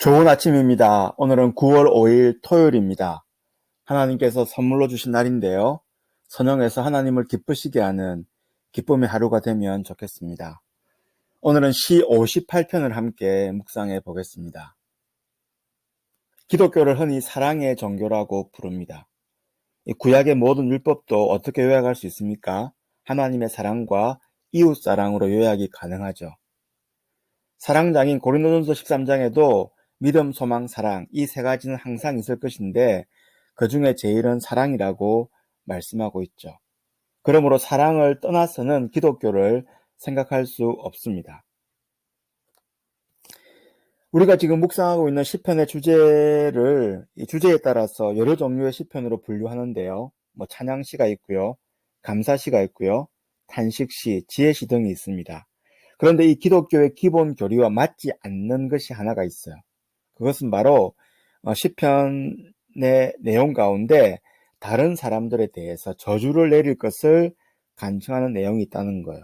좋은 아침입니다. 오늘은 9월 5일 토요일입니다. 하나님께서 선물로 주신 날인데요. 선영해서 하나님을 기쁘시게 하는 기쁨의 하루가 되면 좋겠습니다. 오늘은 시 58편을 함께 묵상해 보겠습니다. 기독교를 흔히 사랑의 종교라고 부릅니다. 이 구약의 모든 율법도 어떻게 요약할 수 있습니까? 하나님의 사랑과 이웃 사랑으로 요약이 가능하죠. 사랑장인 고린도전서 13장에도 믿음, 소망, 사랑 이 세 가지는 항상 있을 것인데 그 중에 제일은 사랑이라고 말씀하고 있죠. 그러므로 사랑을 떠나서는 기독교를 생각할 수 없습니다. 우리가 지금 묵상하고 있는 시편의 주제를 이 주제에 따라서 여러 종류의 시편으로 분류하는데요. 찬양시가 있고요. 감사시가 있고요. 탄식시, 지혜시 등이 있습니다. 그런데 이 기독교의 기본 교리와 맞지 않는 것이 하나가 있어요. 그것은 바로 시편의 내용 가운데 다른 사람들에 대해서 저주를 내릴 것을 간청하는 내용이 있다는 거예요.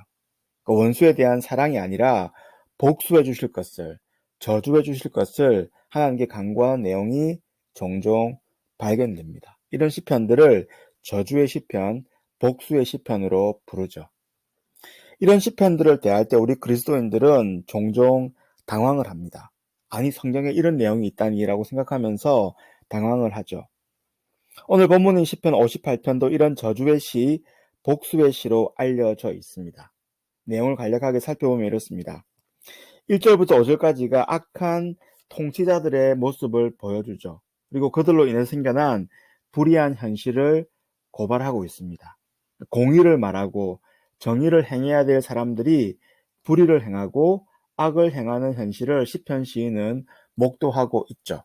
그 원수에 대한 사랑이 아니라 복수해 주실 것을, 저주해 주실 것을 하나님께 간구하는 내용이 종종 발견됩니다. 이런 시편들을 저주의 시편, 복수의 시편으로 부르죠. 이런 시편들을 대할 때 우리 그리스도인들은 종종 당황을 합니다. 아니, 성경에 이런 내용이 있다니라고 생각하면서 당황을 하죠. 오늘 본문인 시편 58편도 이런 저주의 시, 복수의 시로 알려져 있습니다. 내용을 간략하게 살펴보면 이렇습니다. 1절부터 5절까지가 악한 통치자들의 모습을 보여주죠. 그리고 그들로 인해 생겨난 불의한 현실을 고발하고 있습니다. 공의를 말하고 정의를 행해야 될 사람들이 불의를 행하고 악을 행하는 현실을 시편 시인은 목도하고 있죠.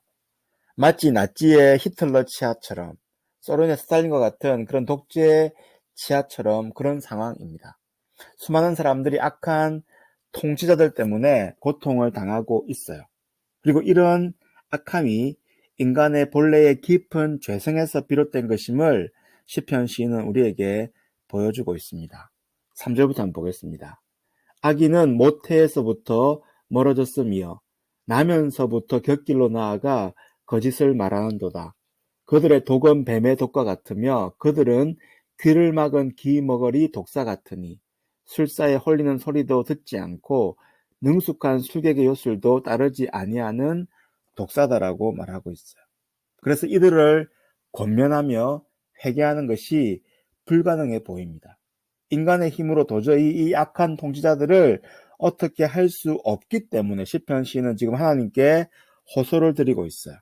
마치 나치의 히틀러 치하처럼, 소련의 스탈린과 같은 그런 독재 치하처럼 그런 상황입니다. 수많은 사람들이 악한 통치자들 때문에 고통을 당하고 있어요. 그리고 이런 악함이 인간의 본래의 깊은 죄성에서 비롯된 것임을 시편 시인은 우리에게 보여주고 있습니다. 3절부터 한번 보겠습니다. 악인은 모태에서부터 멀어졌으며 나면서부터 곁길로 나아가 거짓을 말하는도다. 그들의 독은 뱀의 독과 같으며 그들은 귀를 막은 기머거리 독사 같으니 술사에 홀리는 소리도 듣지 않고 능숙한 술객의 요술도 따르지 아니하는 독사다라고 말하고 있어요. 그래서 이들을 권면하며 회개하는 것이 불가능해 보입니다. 인간의 힘으로 도저히 이 악한 통치자들을 어떻게 할 수 없기 때문에 시편 시인은 지금 하나님께 호소를 드리고 있어요.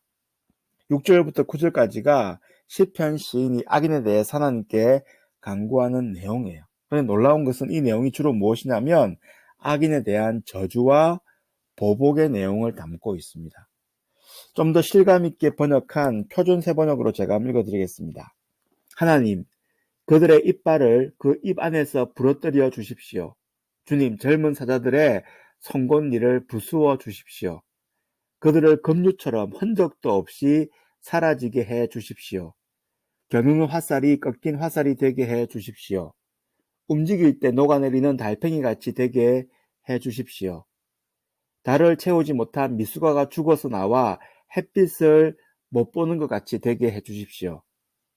6절부터 9절까지가 시편 시인이 악인에 대해 하나님께 간구하는 내용이에요. 그런데 놀라운 것은 이 내용이 주로 무엇이냐면 악인에 대한 저주와 보복의 내용을 담고 있습니다. 좀 더 실감 있게 번역한 표준 세번역으로 제가 한번 읽어드리겠습니다. 하나님, 그들의 이빨을 그 입 안에서 부러뜨려 주십시오. 주님, 젊은 사자들의 송곳니를 부수어 주십시오. 그들을 급류처럼 흔적도 없이 사라지게 해 주십시오. 겨누는 화살이 꺾인 화살이 되게 해 주십시오. 움직일 때 녹아내리는 달팽이같이 되게 해 주십시오. 달을 채우지 못한 미숙아가 죽어서 나와 햇빛을 못 보는 것 같이 되게 해 주십시오.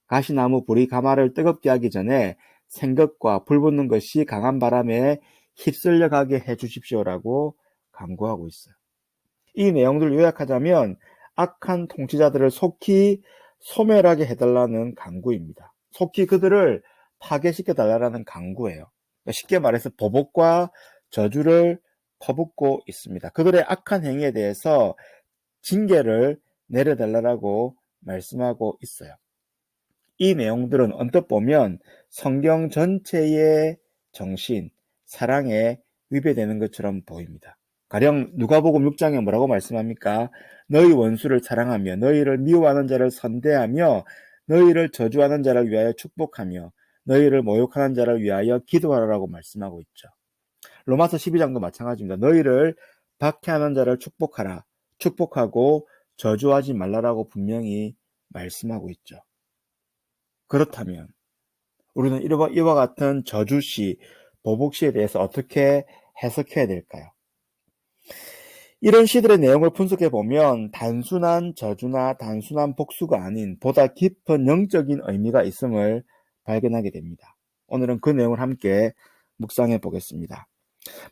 가시나무 불이 가마를 뜨겁게 하기 전에 생것과 불 붙는 것이 강한 바람에 휩쓸려 가게 해 주십시오라고 간구하고 있어요. 이 내용들을 요약하자면 악한 통치자들을 속히 소멸하게 해달라는 간구입니다. 속히 그들을 파괴시켜달라는 간구예요. 쉽게 말해서 보복과 저주를 퍼붓고 있습니다. 그들의 악한 행위에 대해서 징계를 내려달라고 말씀하고 있어요. 이 내용들은 언뜻 보면 성경 전체의 정신, 사랑에 위배되는 것처럼 보입니다. 가령 누가복음 6장에 뭐라고 말씀합니까? 너희 원수를 사랑하며 너희를 미워하는 자를 선대하며 너희를 저주하는 자를 위하여 축복하며 너희를 모욕하는 자를 위하여 기도하라고 말씀하고 있죠. 로마서 12장도 마찬가지입니다. 너희를 박해하는 자를 축복하라. 축복하고 저주하지 말라라고 분명히 말씀하고 있죠. 그렇다면 우리는 이와 같은 저주시, 보복시에 대해서 어떻게 해석해야 될까요? 이런 시들의 내용을 분석해 보면 단순한 저주나 단순한 복수가 아닌 보다 깊은 영적인 의미가 있음을 발견하게 됩니다. 오늘은 그 내용을 함께 묵상해 보겠습니다.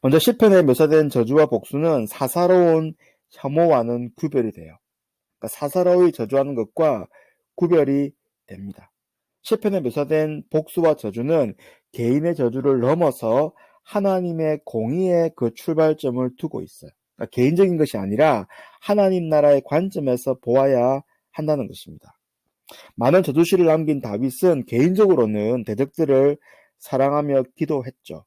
먼저 시편에 묘사된 저주와 복수는 사사로운 혐오와는 구별이 돼요. 그러니까 사사로이 저주하는 것과 구별이 됩니다. 시편에 묘사된 복수와 저주는 개인의 저주를 넘어서 하나님의 공의의 그 출발점을 두고 있어요. 그러니까 개인적인 것이 아니라 하나님 나라의 관점에서 보아야 한다는 것입니다. 많은 저주시를 남긴 다윗은 개인적으로는 대적들을 사랑하며 기도했죠.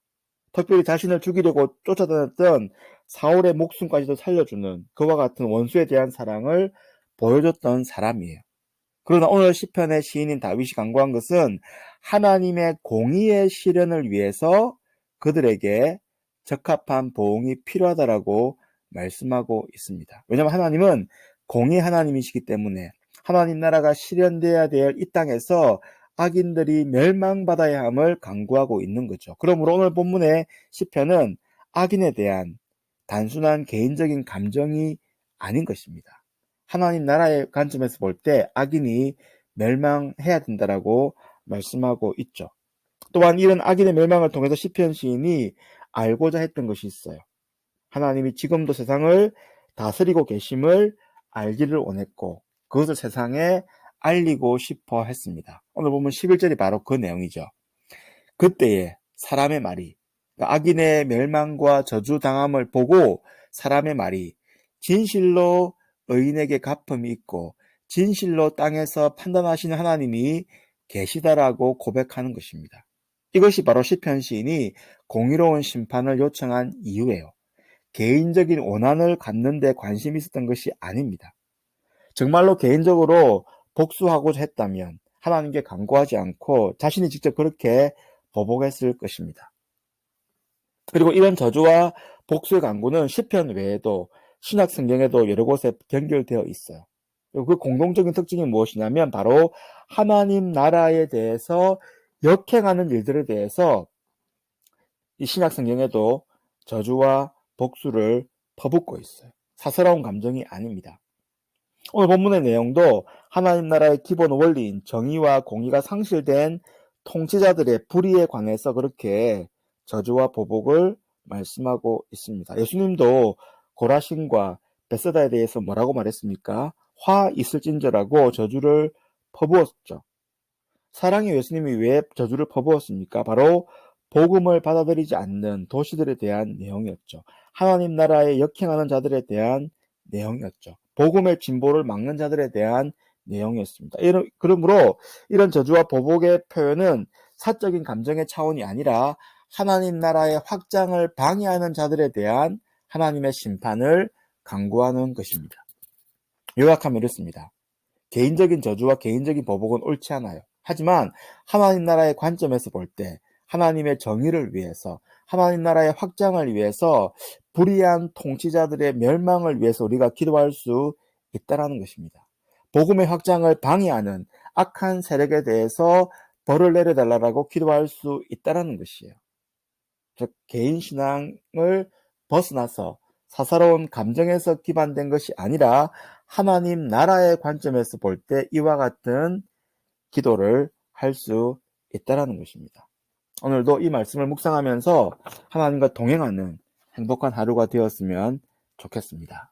특별히 자신을 죽이려고 쫓아다녔던 사울의 목숨까지도 살려주는 그와 같은 원수에 대한 사랑을 보여줬던 사람이에요. 그러나 오늘 시편의 시인인 다윗이 강구한 것은 하나님의 공의의 실현을 위해서 그들에게 적합한 보응이 필요하다라고 말씀하고 있습니다. 왜냐하면 하나님은 공의 하나님이시기 때문에 하나님 나라가 실현되어야 될 이 땅에서 악인들이 멸망받아야 함을 강구하고 있는 거죠. 그러므로 오늘 본문의 시편은 악인에 대한 단순한 개인적인 감정이 아닌 것입니다. 하나님 나라의 관점에서 볼 때 악인이 멸망해야 된다라고 말씀하고 있죠. 또한 이런 악인의 멸망을 통해서 시편 시인이 알고자 했던 것이 있어요. 하나님이 지금도 세상을 다스리고 계심을 알기를 원했고 그것을 세상에 알리고 싶어 했습니다. 오늘 보면 11절이 바로 그 내용이죠. 그때에 사람의 말이, 그러니까 악인의 멸망과 저주당함을 보고 사람의 말이 진실로 의인에게 갚음이 있고 진실로 땅에서 판단하시는 하나님이 계시다라고 고백하는 것입니다. 이것이 바로 시편 시인이 공의로운 심판을 요청한 이유예요. 개인적인 원한을 갖는 데 관심이 있었던 것이 아닙니다. 정말로 개인적으로 복수하고자 했다면 하나님께 간구하지 않고 자신이 직접 그렇게 보복했을 것입니다. 그리고 이런 저주와 복수의 간구는 시편 외에도 신약 성경에도 여러 곳에 연결되어 있어요. 그 공동적인 특징이 무엇이냐면 바로 하나님 나라에 대해서 역행하는 일들에 대해서 이 신약 성경에도 저주와 복수를 퍼붓고 있어요. 사사로운 감정이 아닙니다. 오늘 본문의 내용도 하나님 나라의 기본 원리인 정의와 공의가 상실된 통치자들의 불의에 관해서 그렇게 저주와 보복을 말씀하고 있습니다. 예수님도 고라신과 벳사다에 대해서 뭐라고 말했습니까? 화 있을진저라고 저주를 퍼부었죠. 사랑의 예수님이 왜 저주를 퍼부었습니까? 바로 복음을 받아들이지 않는 도시들에 대한 내용이었죠. 하나님 나라에 역행하는 자들에 대한 내용이었죠. 복음의 진보를 막는 자들에 대한 내용이었습니다. 그러므로 이런 저주와 보복의 표현은 사적인 감정의 차원이 아니라 하나님 나라의 확장을 방해하는 자들에 대한 하나님의 심판을 강구하는 것입니다. 요약하면 이렇습니다. 개인적인 저주와 개인적인 보복은 옳지 않아요. 하지만 하나님 나라의 관점에서 볼 때 하나님의 정의를 위해서 하나님 나라의 확장을 위해서 불의한 통치자들의 멸망을 위해서 우리가 기도할 수 있다는 것입니다. 복음의 확장을 방해하는 악한 세력에 대해서 벌을 내려달라고 기도할 수 있다는 것이에요. 즉 개인 신앙을 벗어나서 사사로운 감정에서 기반된 것이 아니라 하나님 나라의 관점에서 볼 때 이와 같은 기도를 할 수 있다는 것입니다. 오늘도 이 말씀을 묵상하면서 하나님과 동행하는 행복한 하루가 되었으면 좋겠습니다.